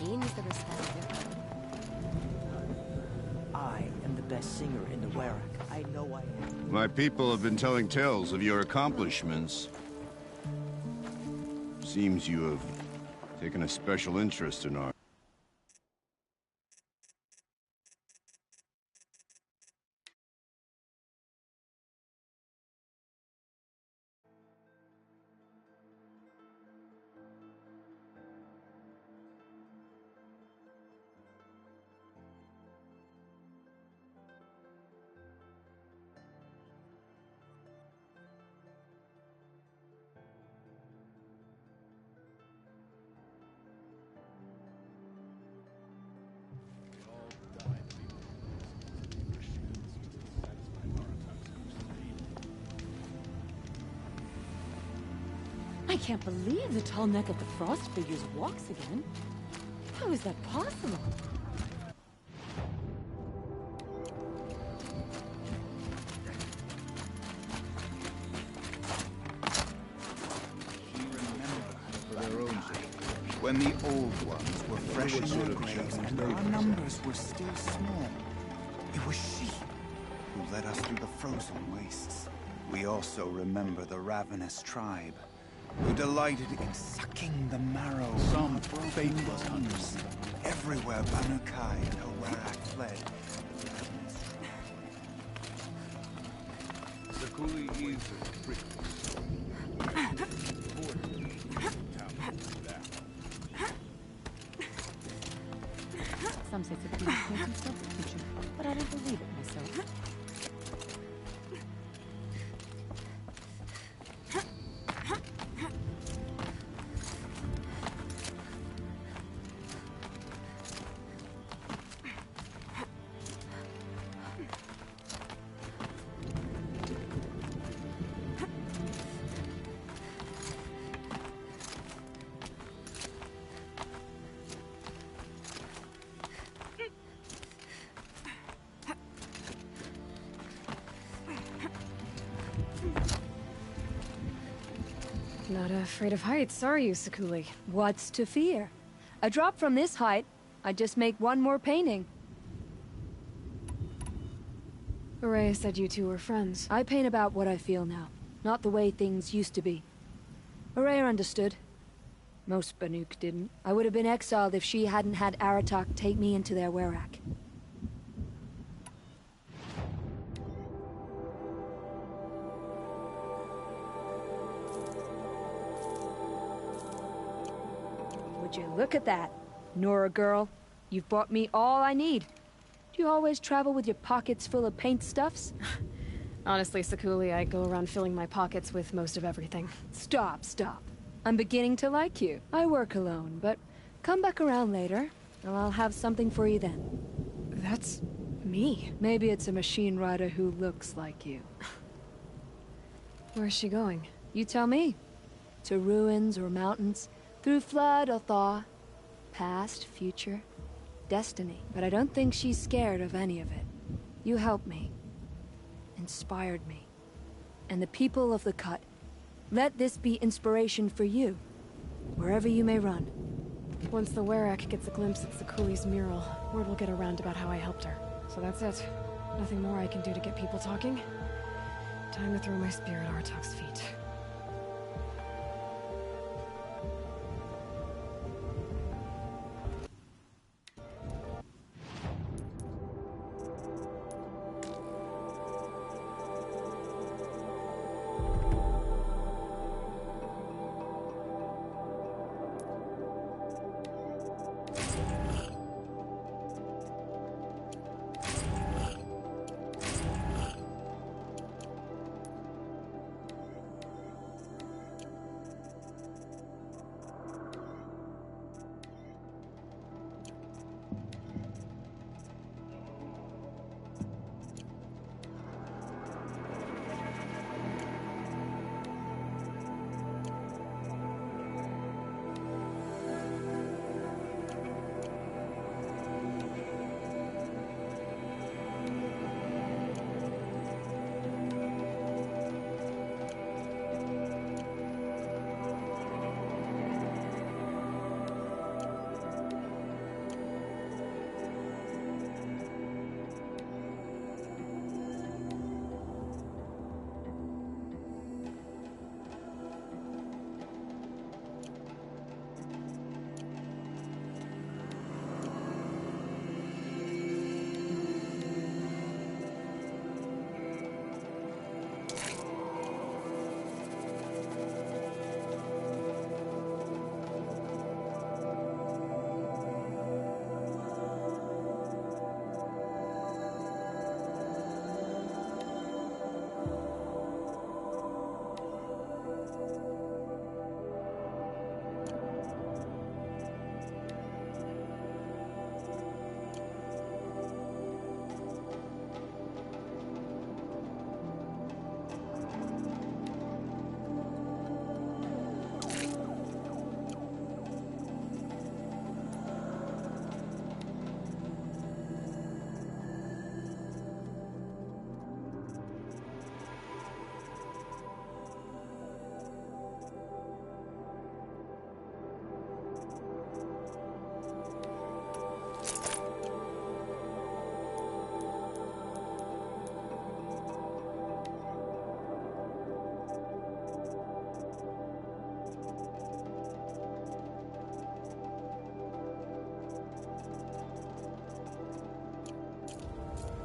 means the respect. I am the best singer in the Warwick. I know I am. My people have been telling tales of your accomplishments. Seems you have taken a special interest in our... I can't believe the tall neck of the frost figures walks again. How is that possible? When the old ones were fresh in their graves and our numbers were still small, it was she who led us through the frozen wastes. We also remember the ravenous tribe, who delighted in sucking the marrow from faithless hunters. Everywhere Banu Kai and her Warak fled. Sakuli is Some say it's a beautiful future, but I don't believe it myself. Not afraid of heights, are you, Sakuli? What's to fear? A drop from this height, I'd just make one more painting. Araya said you two were friends. I paint about what I feel now, not the way things used to be. Araya understood. Most Banuk didn't. I would have been exiled if she hadn't had Aratak take me into their Warak. Would you look at that? Nora girl, you've brought me all I need. Do you always travel with your pockets full of paint stuffs? Honestly, Sakuli, I go around filling my pockets with most of everything. Stop. I'm beginning to like you. I work alone, but come back around later, and I'll have something for you then. That's me. Maybe it's a machine rider who looks like you. Where's she going? You tell me. To ruins or mountains, through flood or thaw, past, future, destiny. But I don't think she's scared of any of it. You helped me, inspired me, and the people of the Cut. Let this be inspiration for you, wherever you may run. Once the Warak gets a glimpse at Sakuli's mural, word will get around about how I helped her. So that's it. Nothing more I can do to get people talking. Time to throw my spear at Artak's feet.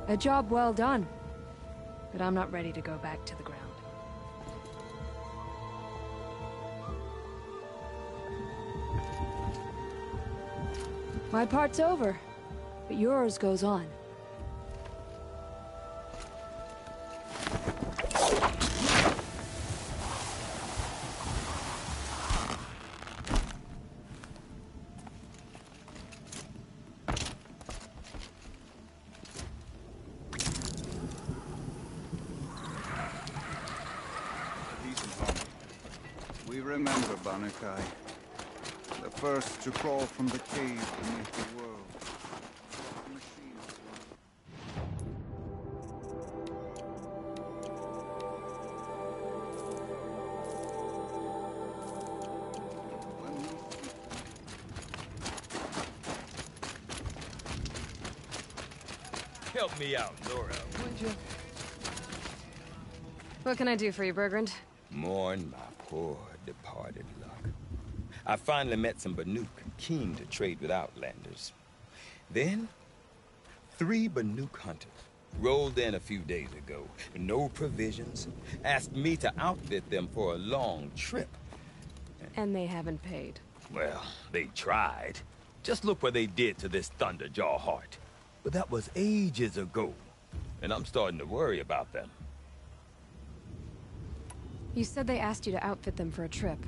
A job well done. But I'm not ready to go back to the ground. My part's over, but yours goes on. We remember Banukai, the first to crawl from the cave beneath the world. The machines Help me out, Nora. Would you? What can I do for you, Bergrand? Mourn my poor departed luck. I finally met some Banuk keen to trade with Outlanders. Then, 3 Banuk hunters rolled in a few days ago. No provisions. Asked me to outfit them for a long trip. And they haven't paid. Well, they tried. Just look what they did to this Thunderjaw heart. But that was ages ago. And I'm starting to worry about them. You said they asked you to outfit them for a trip.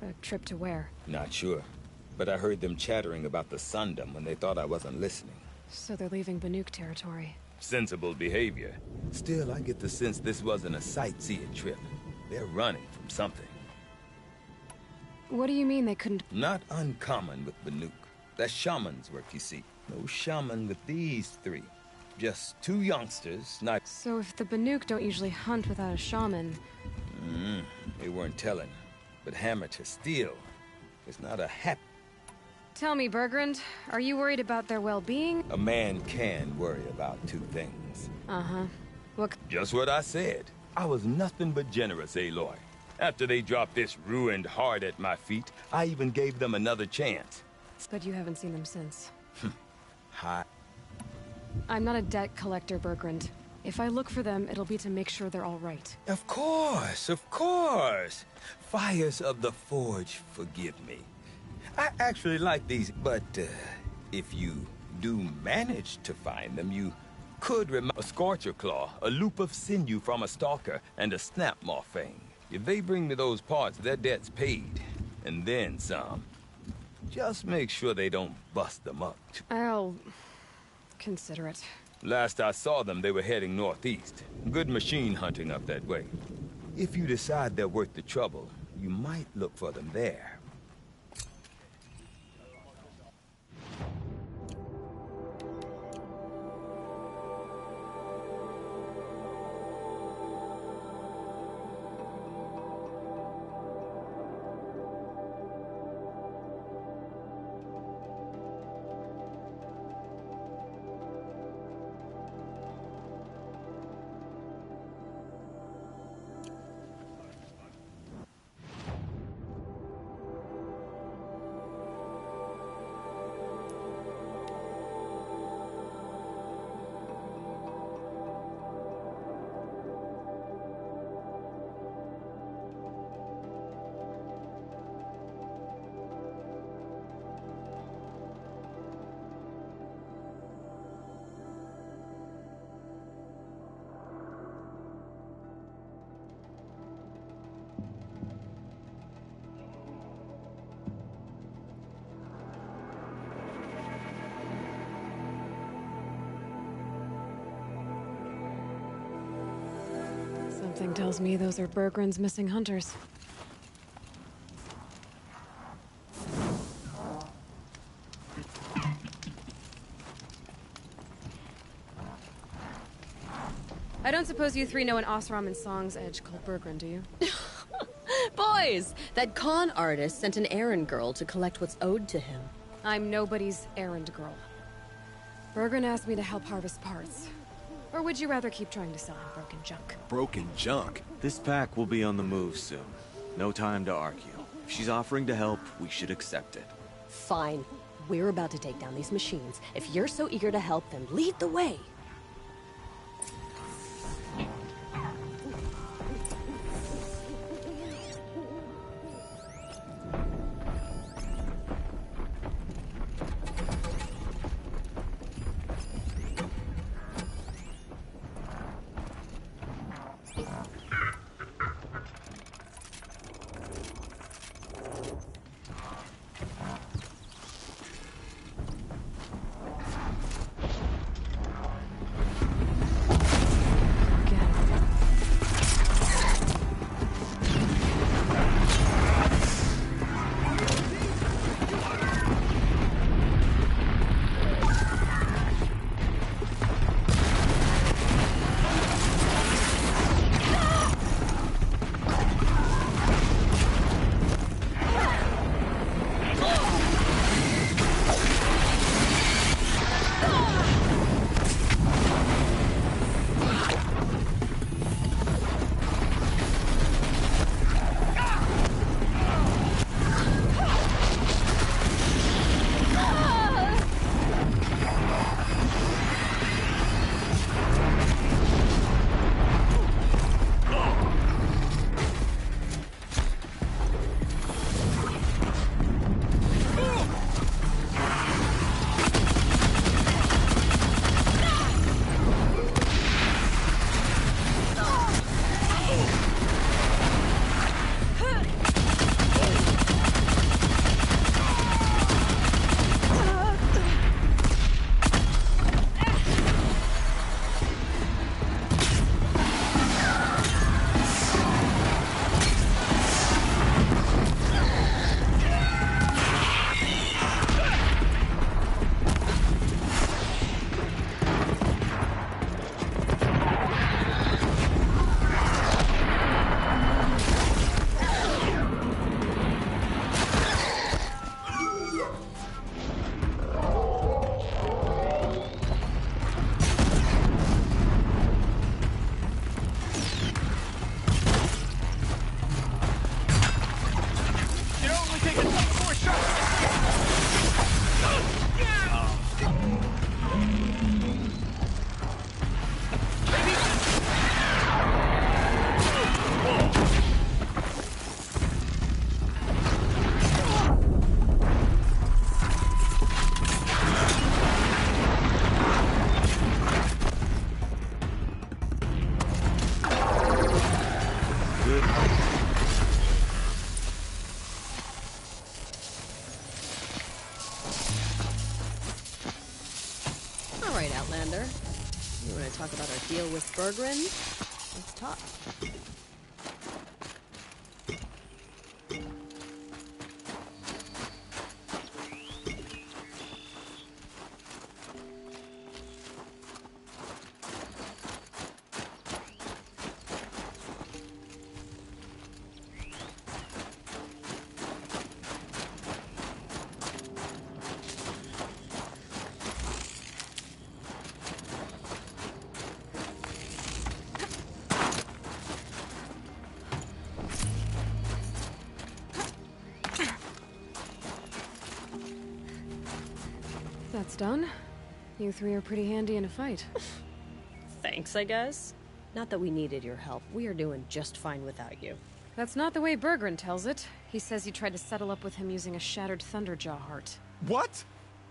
A trip to where? Not sure. But I heard them chattering about the Sundom when they thought I wasn't listening. So they're leaving Banuk territory. Sensible behavior. Still, I get the sense this wasn't a sightseeing trip. They're running from something. What do you mean they couldn't... Not uncommon with Banuk. That's shaman's work, you see. No shaman with these 3. Just 2 youngsters, not... So if the Banuk don't usually hunt without a shaman... They weren't telling. But hammer to steel. It's not a hap... Tell me, Bergrand, are you worried about their well-being? A man can worry about 2 things. Uh-huh. What... Just what I said. I was nothing but generous, Aloy. After they dropped this ruined heart at my feet, I even gave them another chance. But you haven't seen them since. Hi. I'm not a debt collector, Bergrand. If I look for them, it'll be to make sure they're all right. Of course, of course. Fires of the Forge, forgive me. I actually like these, but if you do manage to find them, you could remember a Scorcher Claw, a loop of sinew from a stalker, and a Snapmaw Fang. If they bring me those parts, their debt's paid. And then some. Just make sure they don't bust them up. I'll... consider it. Last I saw them, they were heading northeast. Good machine hunting up that way. If you decide they're worth the trouble, you might look for them there. Something tells me those are Bergrand's missing hunters. I don't suppose you 3 know an Osram and Song's edge called Bergrand, do you? Boys, that con artist sent an errand girl to collect what's owed to him. I'm nobody's errand girl. Bergrand asked me to help harvest parts. Or would you rather keep trying to sell him broken junk? Broken junk? This pack will be on the move soon. No time to argue. If she's offering to help, we should accept it. Fine. We're about to take down these machines. If you're so eager to help, then lead the way. Outlander. You want to talk about our deal with Berggren? Let's talk. That's done. You three are pretty handy in a fight. Thanks, I guess. Not that we needed your help. We are doing just fine without you. That's not the way Berggren tells it. He says you tried to settle up with him using a shattered Thunderjaw heart. What?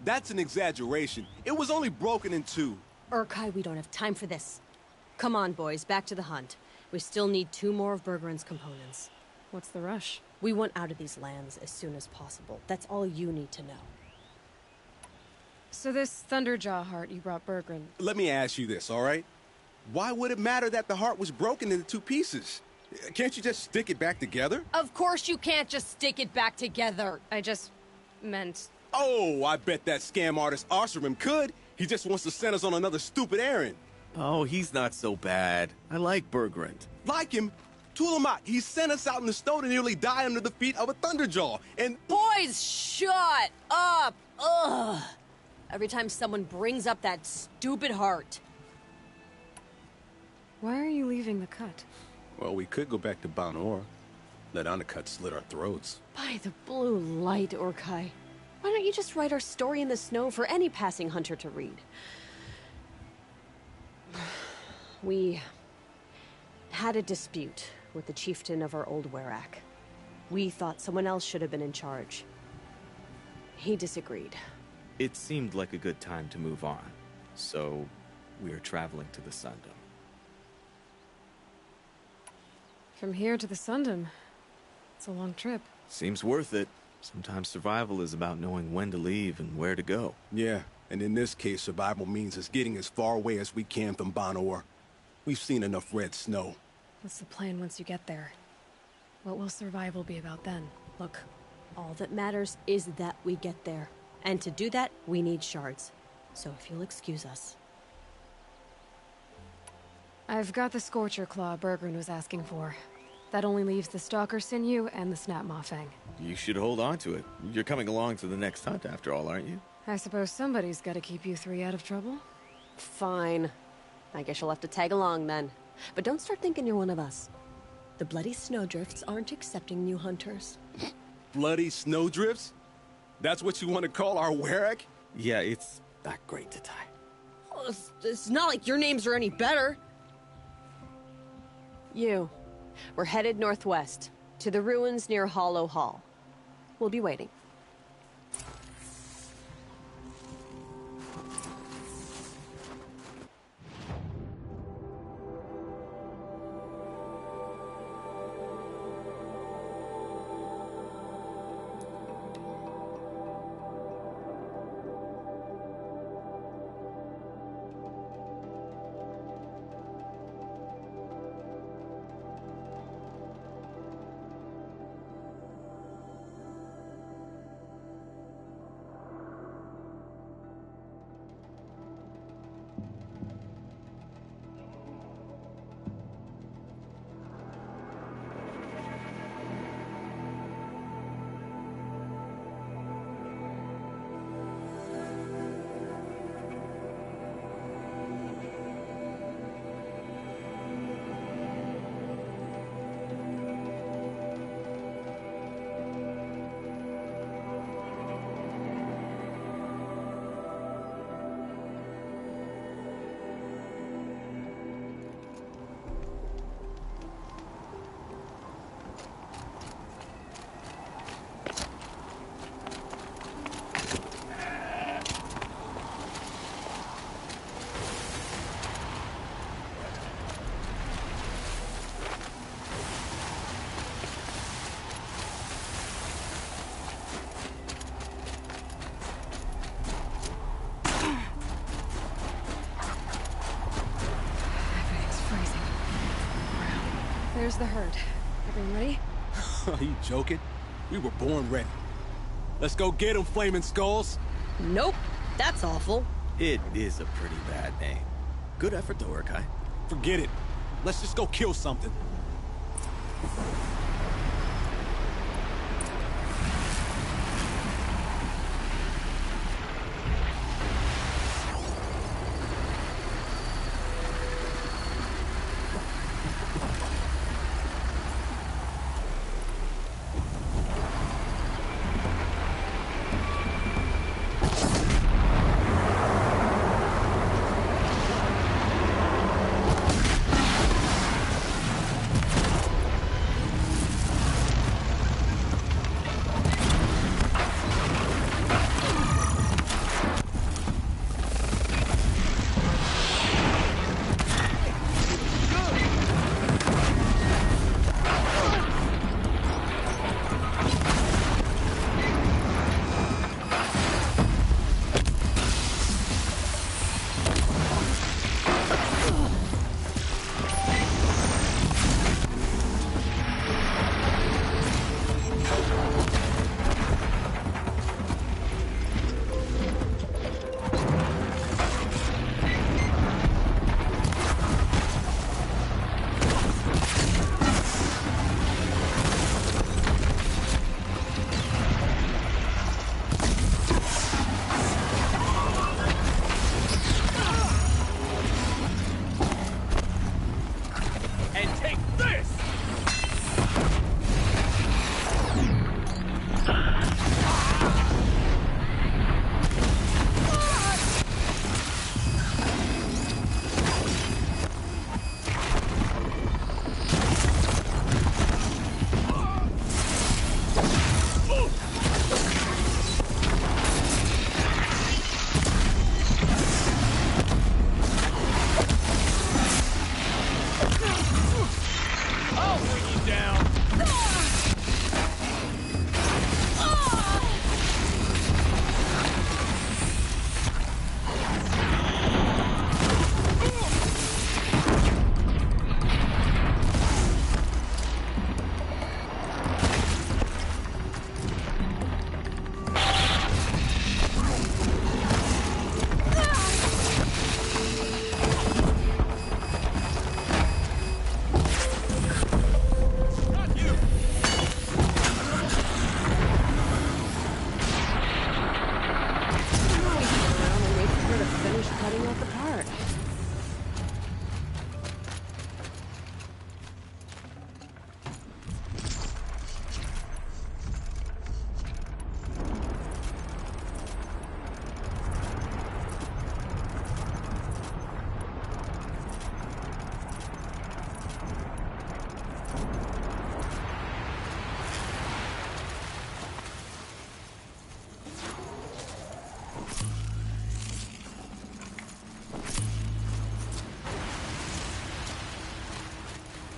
That's an exaggeration. It was only broken in two. Urkai, we don't have time for this. Come on, boys, back to the hunt. We still need 2 more of Berggren's components. What's the rush? We want out of these lands as soon as possible. That's all you need to know. So this Thunderjaw heart you brought Berggren... Let me ask you this, all right? Why would it matter that the heart was broken into 2 pieces? Can't you just stick it back together? Of course you can't just stick it back together. I just meant... Oh, I bet that scam artist Arsarim could. He just wants to send us on another stupid errand. Oh, he's not so bad. I like Berggren. Like him? Tulamak, he sent us out in the snow to nearly die under the feet of a Thunderjaw, and... Boys, shut up! Ugh! Every time someone brings up that stupid heart. Why are you leaving the cut? Well, we could go back to Banor. Let Undercut slit our throats. By the blue light, Urkai. Why don't you just write our story in the snow for any passing hunter to read? We had a dispute with the chieftain of our old Werak. We thought someone else should have been in charge. He disagreed. It seemed like a good time to move on, so we are traveling to the Sundom. From here to the Sundom. It's a long trip. Seems worth it. Sometimes survival is about knowing when to leave and where to go. Yeah, and in this case, survival means us getting as far away as we can from Banor. We've seen enough red snow. What's the plan once you get there? What will survival be about then? Look, all that matters is that we get there. And to do that, we need shards. So if you'll excuse us. I've got the Scorcher Claw Berggren was asking for. That only leaves the Stalker Sinew and the Snap Maw Fang. You should hold on to it. You're coming along to the next hunt after all, aren't you? I suppose somebody's gotta keep you three out of trouble. Fine. I guess you'll have to tag along then. But don't start thinking you're one of us. The Bloody Snowdrifts aren't accepting new hunters. Bloody Snowdrifts? That's what you want to call our Werak? Yeah, it's not great to tie. Oh, it's not like your names are any better. We're headed northwest, to the ruins near Hollow Hall. We'll be waiting. Where's the herd? Everyone ready? Are you joking? We were born ready. Let's go get them, Flaming Skulls! Nope. That's awful. It is a pretty bad name. Good effort though, Urkai. Forget it. Let's just go kill something.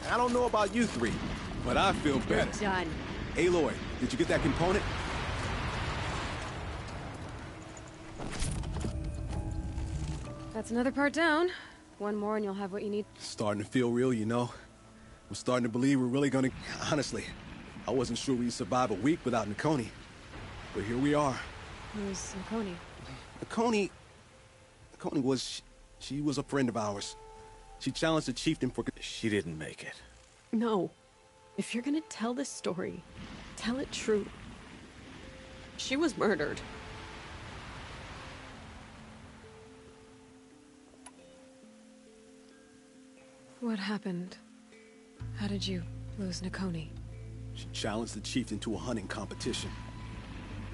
I don't know about you three, but I feel better. You're done. Aloy, did you get that component? That's another part down. One more and you'll have what you need. Starting to feel real, you know. I'm starting to believe we're really gonna... Honestly, I wasn't sure we'd survive a week without Nakoni. But here we are. Who's Nakoni? Nakoni was... She was a friend of ours. She challenged the chieftain for... She didn't make it. No. If you're gonna tell this story, tell it true. She was murdered. What happened? How did you lose Nakoni? She challenged the chieftain to a hunting competition.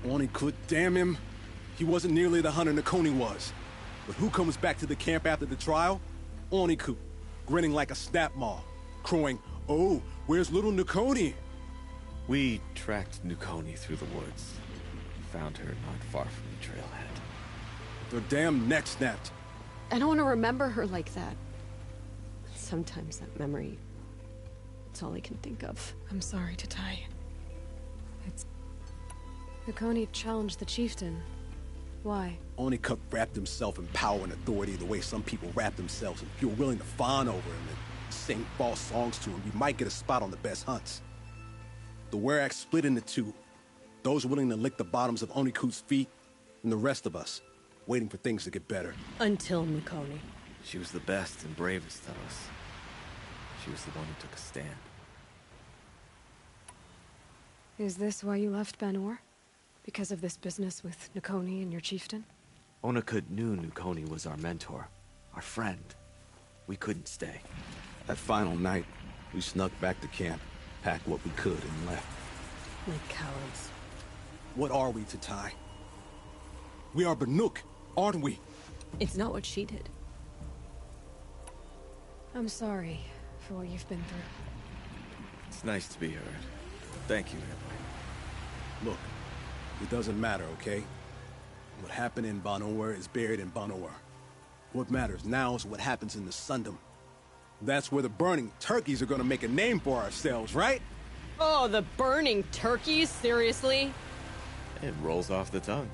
Oni could, damn him. He wasn't nearly the hunter Nakoni was. But who comes back to the camp after the trial? Oniku, grinning like a snap maw, crowing, "Oh, where's little Nakoni?" We tracked Nakoni through the woods. Found her not far from the trailhead. Their damn neck snapped. I don't want to remember her like that. Sometimes that memory, it's all I can think of. I'm sorry, Tatai. It's... Nakoni challenged the chieftain. Why? Oniku wrapped himself in power and authority the way some people wrap themselves and feel willing to fawn over him. And sing false songs to him, you might get a spot on the best hunts. The Werak split into two. Those willing to lick the bottoms of Oniku's feet, and the rest of us, waiting for things to get better. Until Nakoni. She was the best and bravest of us. She was the one who took a stand. Is this why you left Banor? Because of this business with Nakoni and your chieftain? Onakut knew Nakoni was our mentor, our friend. We couldn't stay. That final night, we snuck back to camp, packed what we could, and left. Like cowards. What are we to Tai? We are Banuk, aren't we? It's not what she did. I'm sorry for what you've been through. It's nice to be heard. Thank you, Ridley. Look, it doesn't matter, okay? What happened in Banor is buried in Banor. What matters now is what happens in the Sundom. That's where the burning turkeys are gonna make a name for ourselves, right? Oh, the burning turkeys? Seriously? It rolls off the tongue.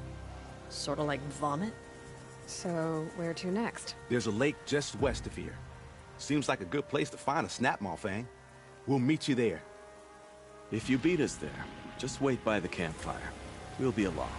Sort of like vomit? So, where to next? There's a lake just west of here. Seems like a good place to find a snapmaw fang. We'll meet you there. If you beat us there, just wait by the campfire. We'll be along.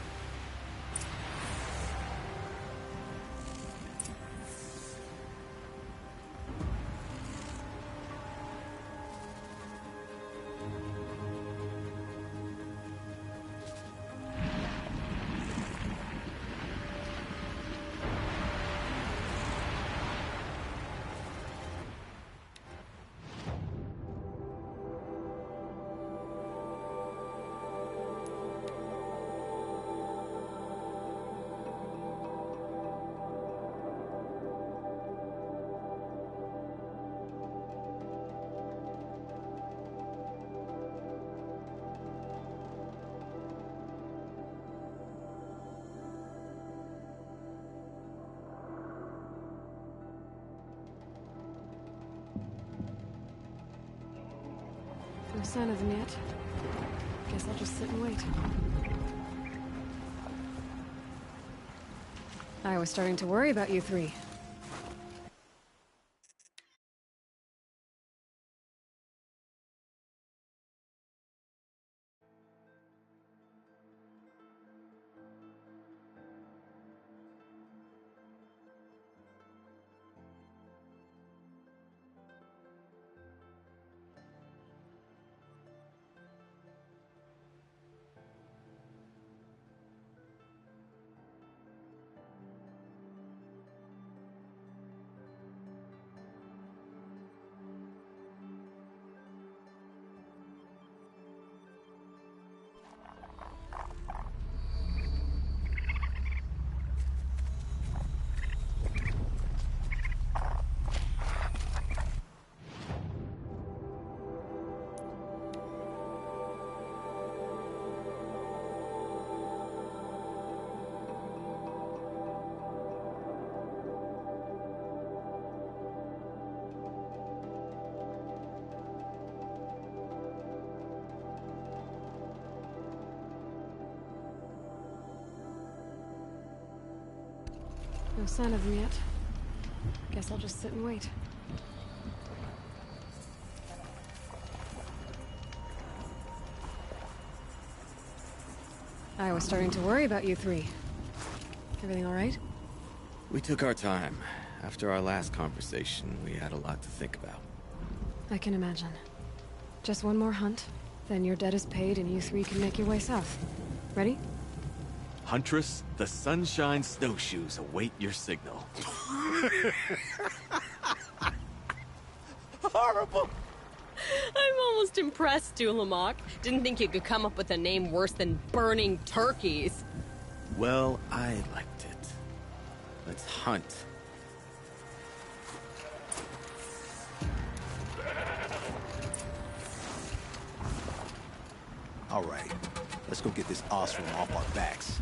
No sign of them yet. Guess I'll just sit and wait. I was starting to worry about you three. No sign of them yet. Guess I'll just sit and wait. I was starting to worry about you three. Everything all right? We took our time. After our last conversation, we had a lot to think about. I can imagine. Just one more hunt, then your debt is paid and you three can make your way south. Ready? Huntress, the Sunshine Snowshoes await your signal. Horrible! I'm almost impressed, Dulamok. Didn't think you could come up with a name worse than burning turkeys. Well, I liked it. Let's hunt. All right, let's go get this ostrom off our backs.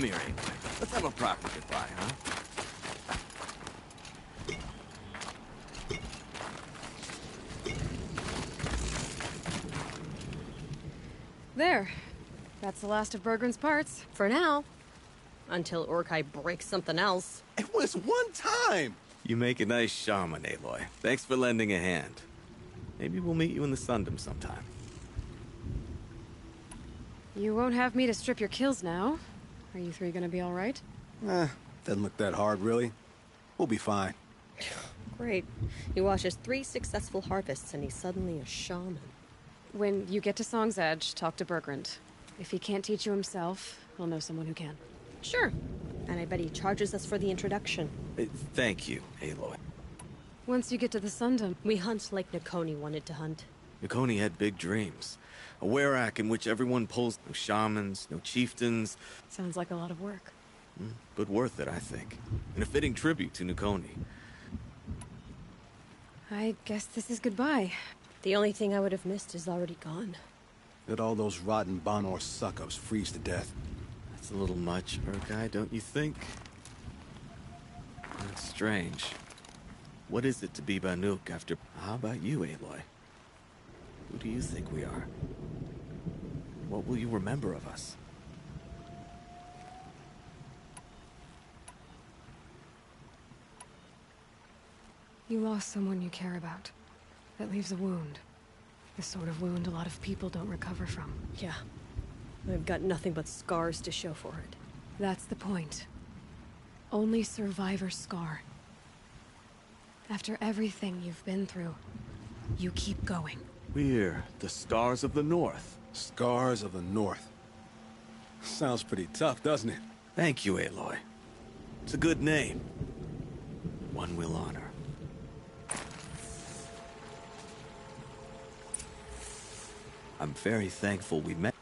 here, Aloy. Let's have a proper goodbye, huh? There. That's the last of Bergren's parts. For now. Until Urkai breaks something else. It was one time! You make a nice shaman, Aloy. Thanks for lending a hand. Maybe we'll meet you in the Sundom sometime. You won't have me to strip your kills now. Are you three gonna be alright? Doesn't look that hard, really. We'll be fine. Great. He watches 3 successful harvests and he's suddenly a shaman. When you get to Song's Edge, talk to Bergrand. If he can't teach you himself, he'll know someone who can. Sure. And I bet he charges us for the introduction. Thank you, Aloy. Once you get to the Sundom, We hunt like Nakoni wanted to hunt. Nakoni had big dreams. A werak in which everyone pulls no shamans, no chieftains. sounds like a lot of work. But worth it, I think. And a fitting tribute to Nakoni. I guess this is goodbye. The only thing I would have missed is already gone. Let all those rotten Bonor suck-ups freeze to death. That's a little much, Urkai, don't you think? That's strange. What is it to be Banuk after... How about you, Aloy? Who do you think we are? What will you remember of us? You lost someone you care about. That leaves a wound. The sort of wound a lot of people don't recover from. Yeah. I've got nothing but scars to show for it. That's the point. Only survivors scar. After everything you've been through, you keep going. We're the Scars of the North. Scars of the North. Sounds pretty tough, doesn't it? Thank you, Aloy. It's a good name. One we'll honor. I'm very thankful we met.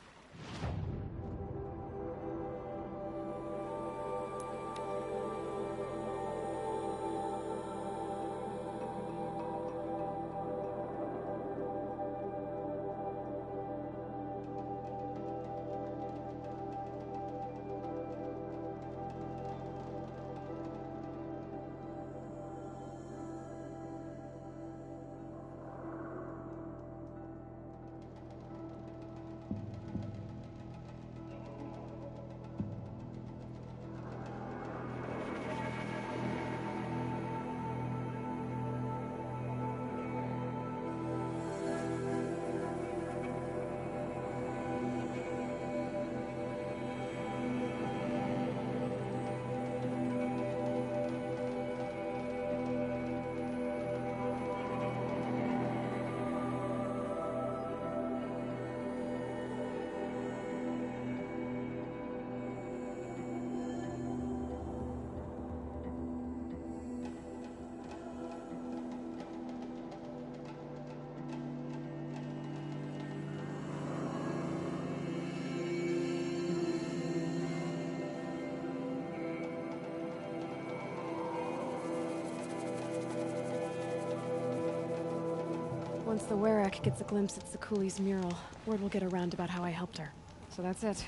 Once the Werak gets a glimpse at Sakuli's mural, word will get around about how I helped her. So that's it.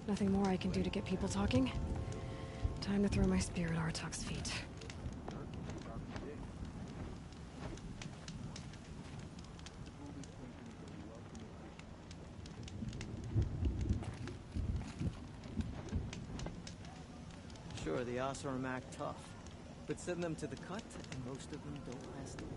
Nothing more I can do to get people talking. Time to throw my spear at Artok's feet. Sure, the Oseram act tough, but send them to the cut, and most of them don't last long.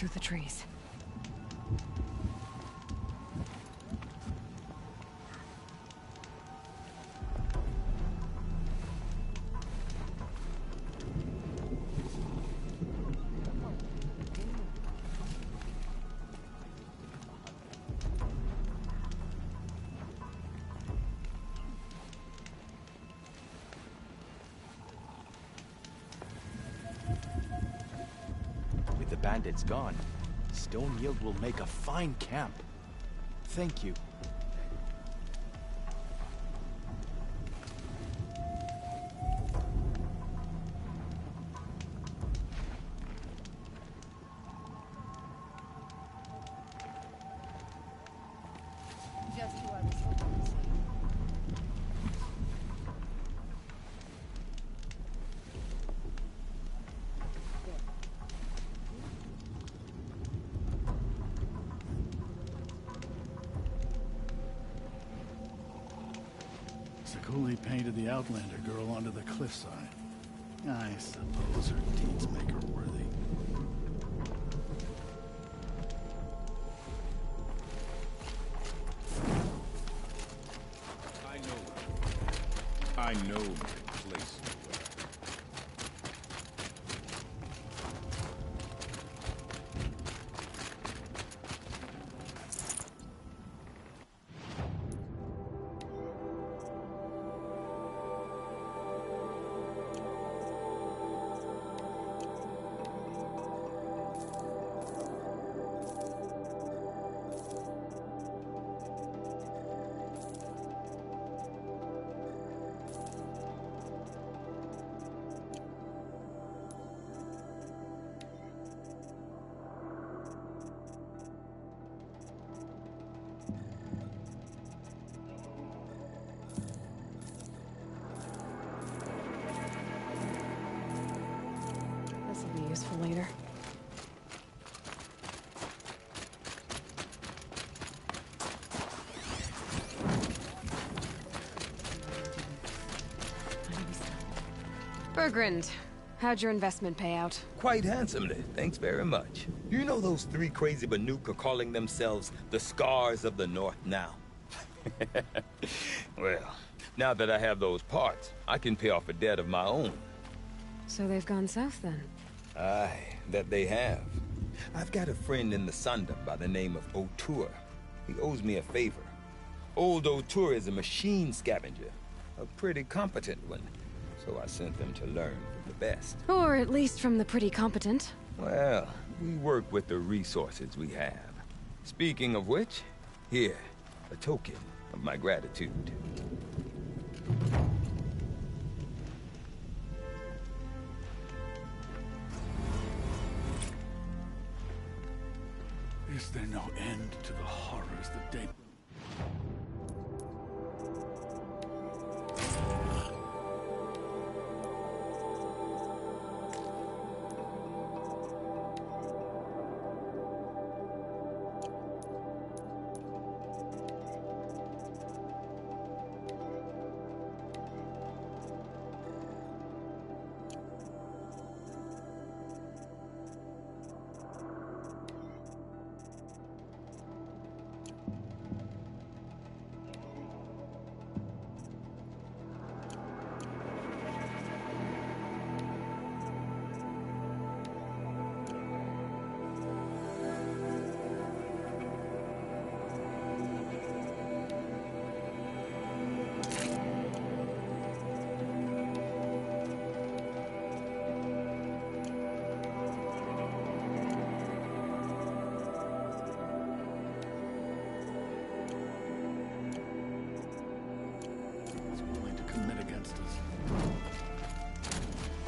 through the trees. The bandits gone, Stone Yield will make a fine camp. Thank you. Just who I was hoping to see. Coolly painted the Outlander girl onto the cliffside. I suppose her deeds make her worthy. I know my place. This will be useful later. Bergrand, how'd your investment pay out? Quite handsomely, thanks very much. You know those three crazy Banuk are calling themselves the Scars of the North now? Well, now that I have those parts, I can pay off a debt of my own. So they've gone south then? Aye, that they have. I've got a friend in the Sunda by the name of O'Toole. He owes me a favor. Old O'Toole is a machine scavenger, a pretty competent one. So I sent them to learn from the best. Or at least from the pretty competent. Well, we work with the resources we have. Speaking of which, here, a token of my gratitude. Is there no end to the horrors that date?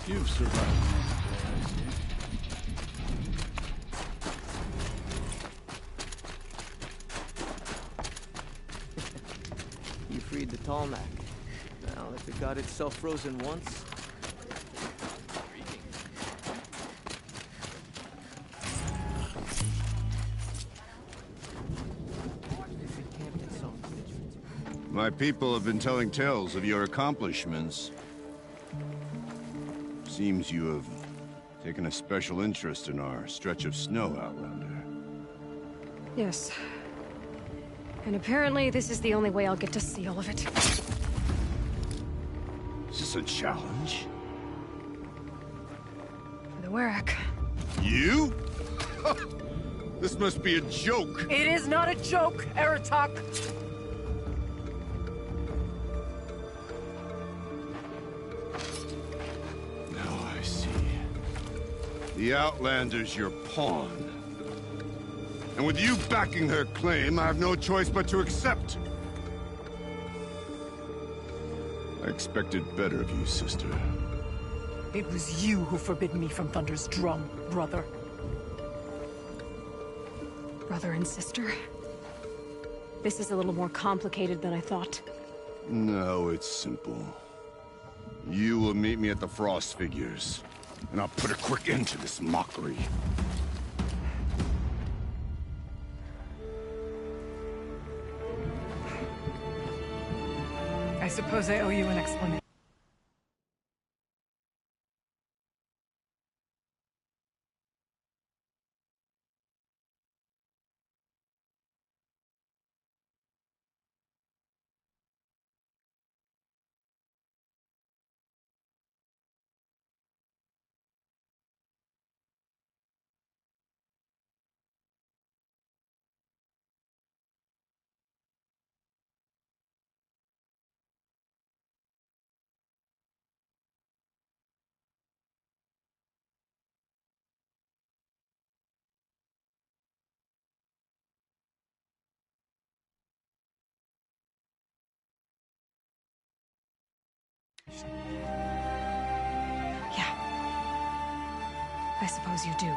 You've survived another day, You freed the Tallneck. Now, if it got itself frozen once... My people have been telling tales of your accomplishments. Seems you have Taken a special interest in our stretch of snow, Outlander. Yes. And apparently this is the only way I'll get to see all of it. Is this a challenge? For the Werak. You? This must be a joke. It is not a joke, Aratak! Now I see. The Outlander's your pawn. And with you backing her claim, I have no choice but to accept. I expected better of you, sister. It was you who forbid me from Thunder's drum, brother. Brother and sister? This is a little more complicated than I thought. No, it's simple. You will meet me at the Frost Figures, and I'll put a quick end to this mockery. I suppose I owe you an explanation. Yeah. I suppose you do.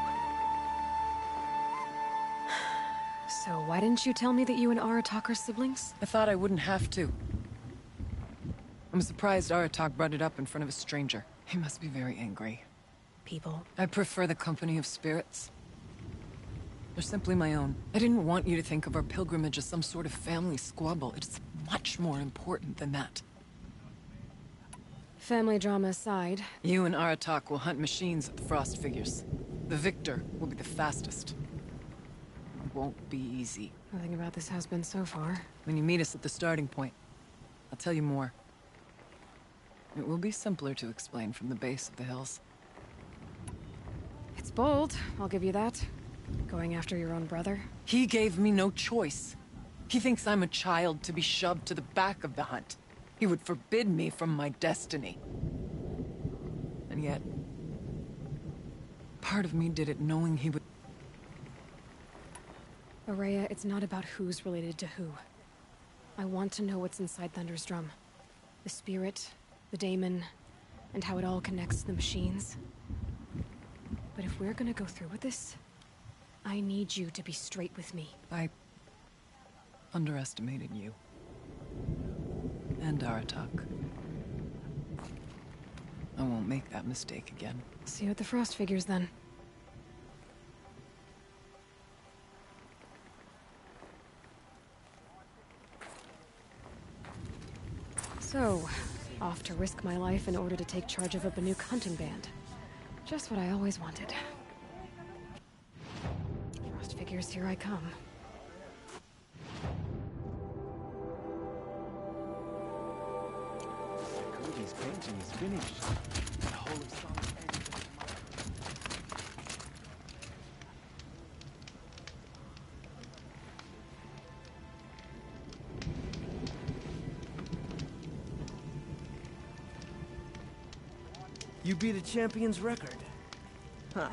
So why didn't you tell me that you and Aratak are siblings? I thought I wouldn't have to. I'm surprised Aratak brought it up in front of a stranger. He must be very angry. People? I prefer the company of spirits. They're simply my own. I didn't want you to think of our pilgrimage as some sort of family squabble. It's much more important than that. Family drama aside... You and Aratak will hunt machines at the Frost Figures. The victor will be the fastest. It won't be easy. Nothing about this has been so far. When you meet us at the starting point, I'll tell you more. It will be simpler to explain from the base of the hills. It's bold, I'll give you that. Going after your own brother. He gave me no choice. He thinks I'm a child to be shoved to the back of the hunt. He would forbid me from my destiny. And yet, part of me did it knowing he would... Araya, it's not about who's related to who. I want to know what's inside Thunder's drum. The spirit, the daemon, and how it all connects to the machines. But if we're gonna go through with this, I need you to be straight with me. I underestimated you. And Aratak. I won't make that mistake again. See you at the Frost Figures, then. So, off to risk my life in order to take charge of a Banuk hunting band. Just what I always wanted. Frost Figures, here I come. Cody's painting is finished. The whole of Song's head. You beat a champion's record. Huh.